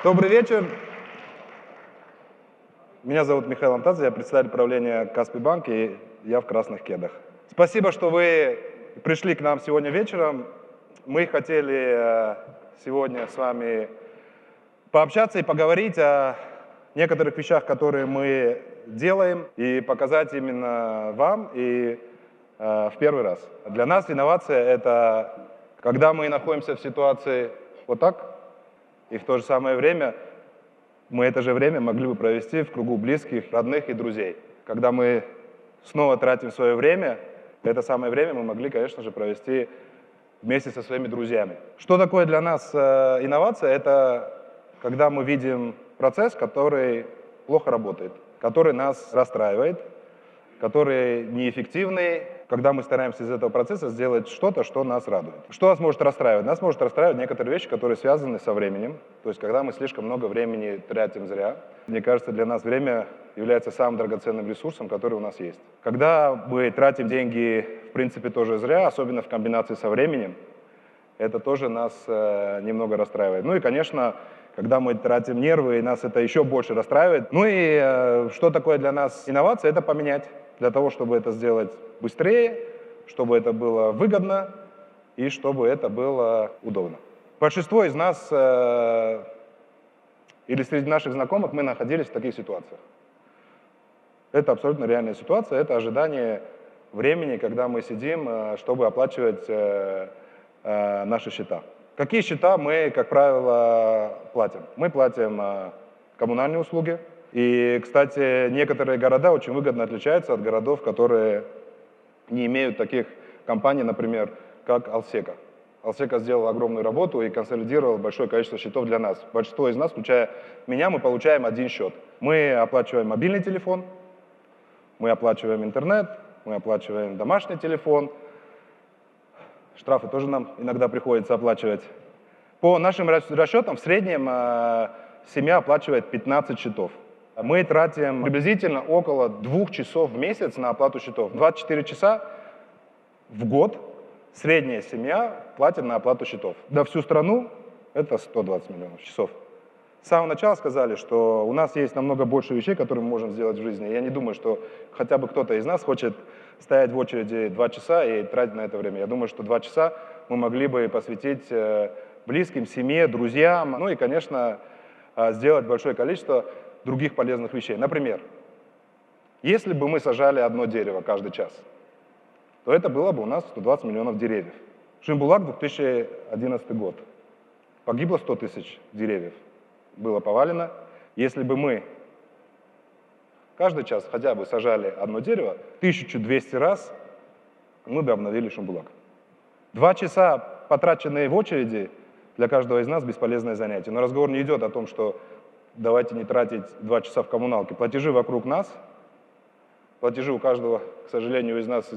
Добрый вечер. Меня зовут Михаил Антадзе, я председатель правления Каспий Банк, и я в красных кедах. Спасибо, что вы пришли к нам сегодня вечером. Мы хотели сегодня с вами пообщаться и поговорить о некоторых вещах, которые мы делаем, и показать именно вам и в первый раз. Для нас инновация — это когда мы находимся в ситуации вот так, и в то же самое время мы это же время могли бы провести в кругу близких, родных и друзей. Когда мы снова тратим свое время, это самое время мы могли, конечно же, провести вместе со своими друзьями. Что такое для нас инновация? Это когда мы видим процесс, который плохо работает, который нас расстраивает, который неэффективный, когда мы стараемся из этого процесса сделать что-то, что нас радует. Что нас может расстраивать? Нас может расстраивать некоторые вещи, которые связаны со временем. То есть, когда мы слишком много времени тратим зря. Мне кажется, для нас время является самым драгоценным ресурсом, который у нас есть. Когда мы тратим деньги, в принципе, тоже зря, особенно в комбинации со временем, это тоже нас немного расстраивает. Ну и, конечно, когда мы тратим нервы, и нас это еще больше расстраивает. Ну и что такое для нас инновация? Это поменять. Для того, чтобы это сделать быстрее, чтобы это было выгодно и чтобы это было удобно. Большинство из нас или среди наших знакомых мы находились в таких ситуациях. Это абсолютно реальная ситуация, это ожидание времени, когда мы сидим, чтобы оплачивать наши счета. Какие счета мы, как правило, платим? Мы платим коммунальные услуги. И, кстати, некоторые города очень выгодно отличаются от городов, которые не имеют таких компаний, например, как Алсека. Алсека сделал огромную работу и консолидировал большое количество счетов для нас. Большинство из нас, включая меня, мы получаем один счет. Мы оплачиваем мобильный телефон, мы оплачиваем интернет, мы оплачиваем домашний телефон. Штрафы тоже нам иногда приходится оплачивать. По нашим расчетам, в среднем семья оплачивает 15 счетов. Мы тратим приблизительно около 2 часов в месяц на оплату счетов. 24 часа в год средняя семья платит на оплату счетов. На всю страну это 120 миллионов часов. С самого начала сказали, что у нас есть намного больше вещей, которые мы можем сделать в жизни. Я не думаю, что хотя бы кто-то из нас хочет стоять в очереди 2 часа и тратить на это время. Я думаю, что 2 часа мы могли бы посвятить близким, семье, друзьям, ну и, конечно, сделать большое количество других полезных вещей. Например, если бы мы сажали одно дерево каждый час, то это было бы у нас 120 миллионов деревьев. Шимбулак, 2011 год. Погибло 100 тысяч деревьев. Было повалено. Если бы мы каждый час хотя бы сажали одно дерево, 1200 раз мы бы обновили Шимбулак. 2 часа, потраченные в очереди, для каждого из нас бесполезное занятие. Но разговор не идет о том, что давайте не тратить 2 часа в коммуналке. Платежи вокруг нас, платежи у каждого, к сожалению, из нас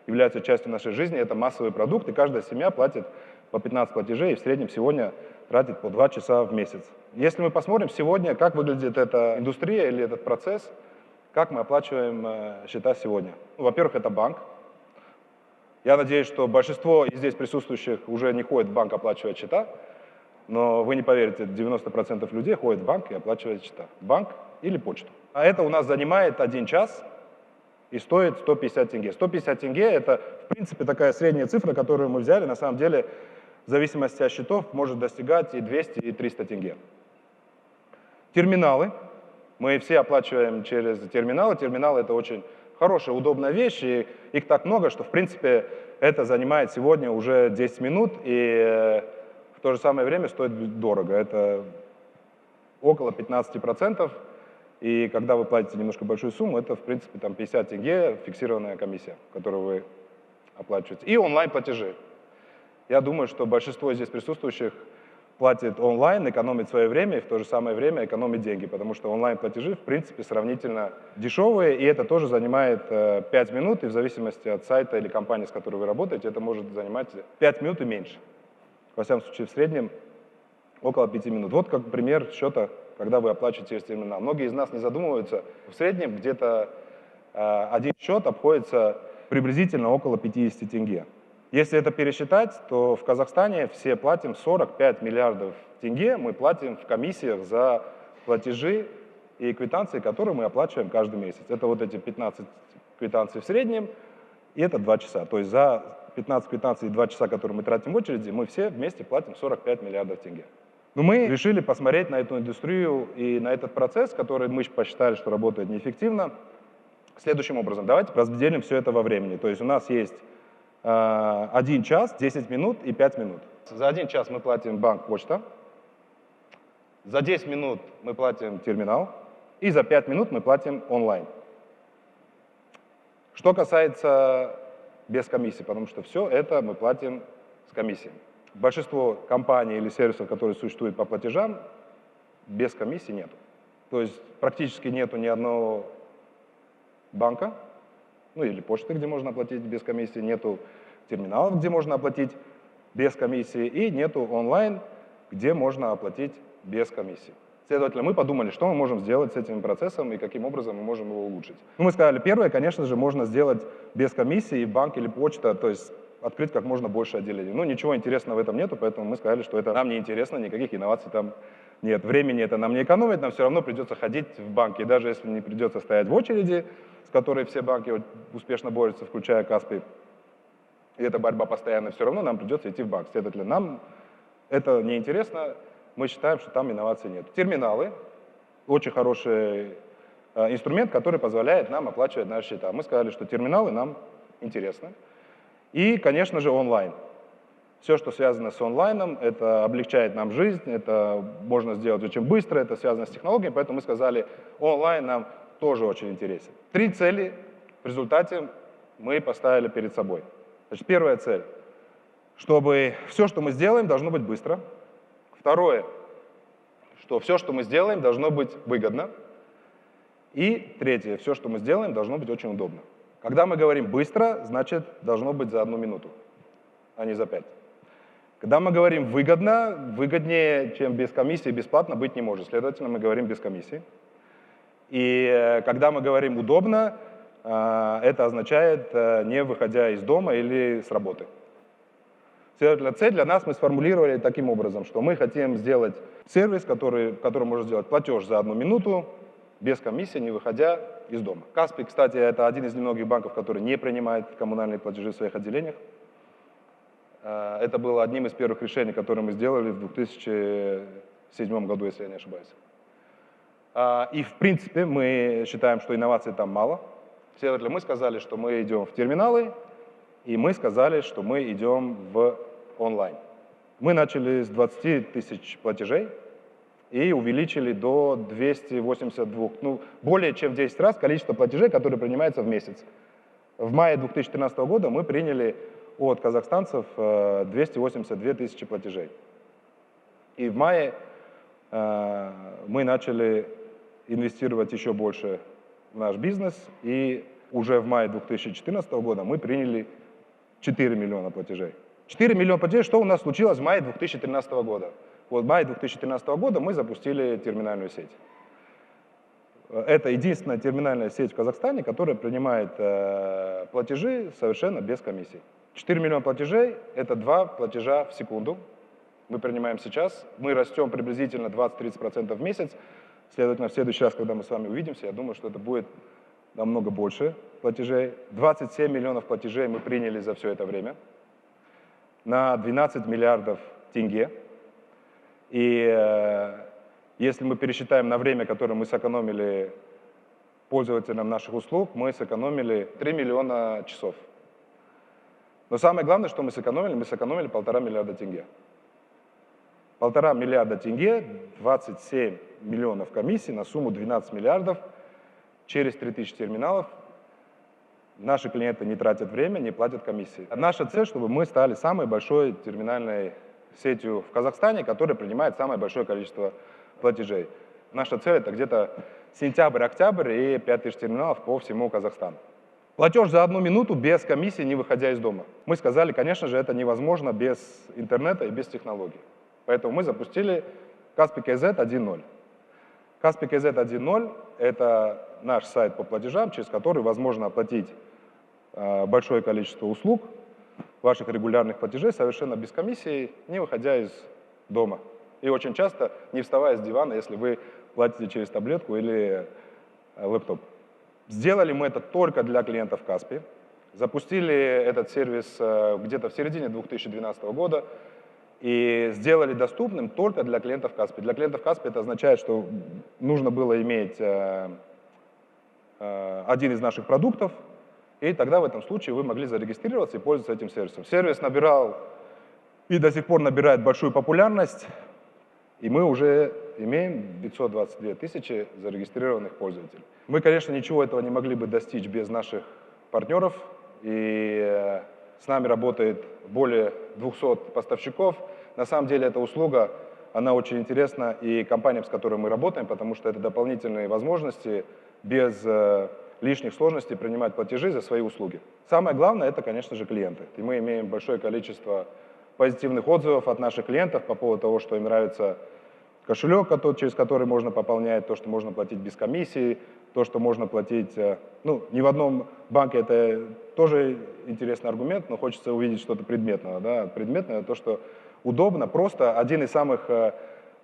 являются частью нашей жизни, это массовый продукт, и каждая семья платит по 15 платежей, и в среднем сегодня тратит по 2 часа в месяц. Если мы посмотрим сегодня, как выглядит эта индустрия или этот процесс, как мы оплачиваем счета сегодня. Ну, во-первых, это банк. Я надеюсь, что большинство из здесь присутствующих уже не ходит в банк оплачивать счета, но вы не поверите, 90% людей ходят в банк и оплачивают счета. Банк или почту. А это у нас занимает 1 час и стоит 150 тенге. 150 тенге – это, в принципе, такая средняя цифра, которую мы взяли. На самом деле, в зависимости от счетов, может достигать и 200, и 300 тенге. Терминалы. Мы все оплачиваем через терминалы. Терминалы – это очень хорошая, удобная вещь, и их так много, что, в принципе, это занимает сегодня уже 10 минут, и в то же самое время стоит дорого. Это около 15%, и когда вы платите немножко большую сумму, это, в принципе, там 50 тенге фиксированная комиссия, которую вы оплачиваете. И онлайн-платежи. Я думаю, что большинство здесь присутствующих платит онлайн, экономит свое время и в то же самое время экономит деньги, потому что онлайн-платежи, в принципе, сравнительно дешевые, и это тоже занимает 5 минут, и в зависимости от сайта или компании, с которой вы работаете, это может занимать 5 минут и меньше. Во всяком случае, в среднем около 5 минут. Вот как пример счета, когда вы оплачиваете через терминал. Многие из нас не задумываются. В среднем где-то один счет обходится приблизительно около 50 тенге. Если это пересчитать, то в Казахстане все платим 45 миллиардов тенге, мы платим в комиссиях за платежи и квитанции, которые мы оплачиваем каждый месяц. Это вот эти 15 квитанций в среднем, и это 2 часа. То есть за 15 квитанций и 2 часа, которые мы тратим в очереди, мы все вместе платим 45 миллиардов тенге. Но мы решили посмотреть на эту индустрию и на этот процесс, который мы посчитали, что работает неэффективно, следующим образом. Давайте разделим все это во времени. То есть у нас есть 1 час, 10 минут и 5 минут. За 1 час мы платим банк, почта. За 10 минут мы платим терминал. И за 5 минут мы платим онлайн. Что касается без комиссии, потому что все это мы платим с комиссией. Большинство компаний или сервисов, которые существуют по платежам, без комиссии нет. То есть практически нету ни одного банка, ну или почты, где можно оплатить без комиссии, нету терминалов, где можно оплатить без комиссии, и нету онлайн, где можно оплатить без комиссии. Следовательно, мы подумали, что мы можем сделать с этим процессом и каким образом мы можем его улучшить. Ну, мы сказали, первое, конечно же, можно сделать без комиссии, и банк или почта, то есть открыть как можно больше отделений. Ну, ничего интересного в этом нету, поэтому мы сказали, что это нам не интересно, никаких инноваций там нет. Времени это нам не экономит, нам все равно придется ходить в банки. И даже если не придется стоять в очереди, с которой все банки успешно борются, включая Каспий, и эта борьба постоянно, все равно нам придется идти в банк. Следовательно, нам это не интересно, мы считаем, что там инноваций нет. Терминалы – очень хороший инструмент, который позволяет нам оплачивать наши счета. Мы сказали, что терминалы нам интересны. И, конечно же, онлайн. Все, что связано с онлайном, это облегчает нам жизнь, это можно сделать очень быстро, это связано с технологией, поэтому мы сказали, онлайн нам тоже очень интересен. 3 цели в результате мы поставили перед собой. Значит, первая цель, чтобы все, что мы сделаем, должно быть быстро. Второе, что все, что мы сделаем, должно быть выгодно. И третье, все, что мы сделаем, должно быть очень удобно. Когда мы говорим быстро, значит, должно быть за 1 минуту, а не за 5. Когда мы говорим выгодно, выгоднее, чем без комиссии, бесплатно быть не может. Следовательно, мы говорим без комиссии. И когда мы говорим удобно, это означает не выходя из дома или с работы. Следовательно, цель для нас мы сформулировали таким образом, что мы хотим сделать сервис, в котором можно сделать платеж за 1 минуту, без комиссии, не выходя из дома. Каспий, кстати, это один из немногих банков, который не принимает коммунальные платежи в своих отделениях. Это было одним из первых решений, которые мы сделали в 2007 году, если я не ошибаюсь. И, в принципе, мы считаем, что инноваций там мало. Следовательно, мы сказали, что мы идем в терминалы, и мы сказали, что мы идем в онлайн. Мы начали с 20 тысяч платежей и увеличили до 282, ну, более чем в 10 раз количество платежей, которые принимаются в месяц. В мае 2013 года мы приняли от казахстанцев 282 тысячи платежей. И в мае мы начали инвестировать еще больше в наш бизнес, и уже в мае 2014 года мы приняли 4 миллиона платежей. 4 миллиона платежей, что у нас случилось в мае 2013 года? Вот в мае 2013 года мы запустили терминальную сеть. Это единственная терминальная сеть в Казахстане, которая принимает платежи совершенно без комиссий. 4 миллиона платежей – это 2 платежа в секунду. Мы принимаем сейчас. Мы растем приблизительно 20-30% в месяц. Следовательно, в следующий раз, когда мы с вами увидимся, я думаю, что это будет намного больше платежей. 27 миллионов платежей мы приняли за все это время на 12 миллиардов тенге. И если мы пересчитаем на время, которое мы сэкономили пользователям наших услуг, мы сэкономили 3 миллиона часов. Но самое главное, что мы сэкономили 1,5 миллиарда тенге. 1,5 миллиарда тенге, 27 миллионов комиссий на сумму 12 миллиардов через 3000 терминалов. Наши клиенты не тратят время, не платят комиссии. Наша цель, чтобы мы стали самой большой терминальной сетью в Казахстане, которая принимает самое большое количество платежей. Наша цель – это где-то сентябрь-октябрь и 5000 терминалов по всему Казахстану. Платеж за 1 минуту без комиссии, не выходя из дома. Мы сказали, конечно же, это невозможно без интернета и без технологий. Поэтому мы запустили Kaspi KZ 1.0. Kaspi KZ 1.0 – это наш сайт по платежам, через который возможно оплатить большое количество услуг ваших регулярных платежей совершенно без комиссии, не выходя из дома. И очень часто не вставая с дивана, если вы платите через таблетку или лэптоп. Сделали мы это только для клиентов Каспи. Запустили этот сервис где-то в середине 2012 года и сделали доступным только для клиентов Каспи. Для клиентов Каспи это означает, что нужно было иметь один из наших продуктов, и тогда в этом случае вы могли зарегистрироваться и пользоваться этим сервисом. Сервис набирал и до сих пор набирает большую популярность, и мы уже имеем 522 тысячи зарегистрированных пользователей. Мы, конечно, ничего этого не могли бы достичь без наших партнеров, и с нами работает более 200 поставщиков. На самом деле эта услуга, она очень интересна и компаниям, с которыми мы работаем, потому что это дополнительные возможности без лишних сложностей принимать платежи за свои услуги. Самое главное – это, конечно же, клиенты. И мы имеем большое количество позитивных отзывов от наших клиентов по поводу того, что им нравится кошелек, через который можно пополнять, то, что можно платить без комиссии, то, что можно платить… Ну, ни в одном банке это тоже интересный аргумент, но хочется увидеть что-то предметного. Да? Предметное – то, что удобно. Просто один из самых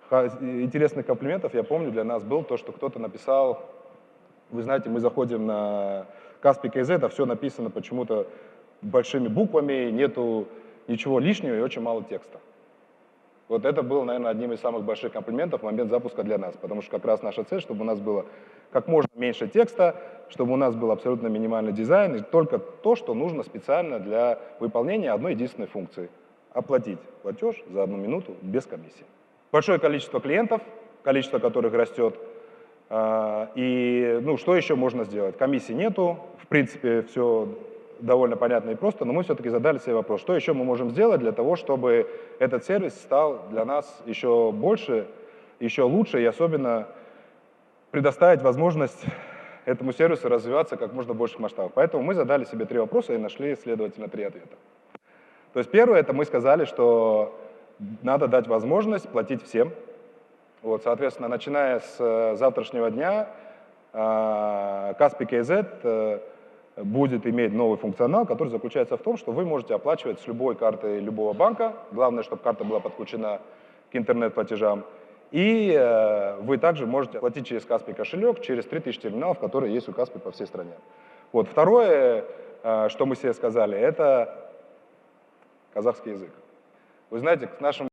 интересных комплиментов, я помню, для нас был то, что кто-то написал… Вы знаете, мы заходим на Kaspi.kz, а все написано почему-то большими буквами, нету ничего лишнего и очень мало текста. Вот это был, наверное, одним из самых больших комплиментов в момент запуска для нас, потому что как раз наша цель, чтобы у нас было как можно меньше текста, чтобы у нас был абсолютно минимальный дизайн, и только то, что нужно специально для выполнения одной единственной функции – оплатить платеж за 1 минуту без комиссии. Большое количество клиентов, количество которых растет. И ну, что еще можно сделать? Комиссии нету, в принципе, все довольно понятно и просто, но мы все-таки задали себе вопрос, что еще мы можем сделать для того, чтобы этот сервис стал для нас еще больше, еще лучше, и особенно предоставить возможность этому сервису развиваться как можно больших масштабах. Поэтому мы задали себе 3 вопроса и нашли, следовательно, 3 ответа. То есть первое, это мы сказали, что надо дать возможность платить всем. Вот, соответственно, начиная с завтрашнего дня Kaspi.kz будет иметь новый функционал, который заключается в том, что вы можете оплачивать с любой карты любого банка. Главное, чтобы карта была подключена к интернет-платежам. И вы также можете платить через Kaspi кошелек, через 3000 терминалов, которые есть у Kaspi по всей стране. Вот. Второе, что мы себе сказали, это казахский язык. Вы знаете, к нашему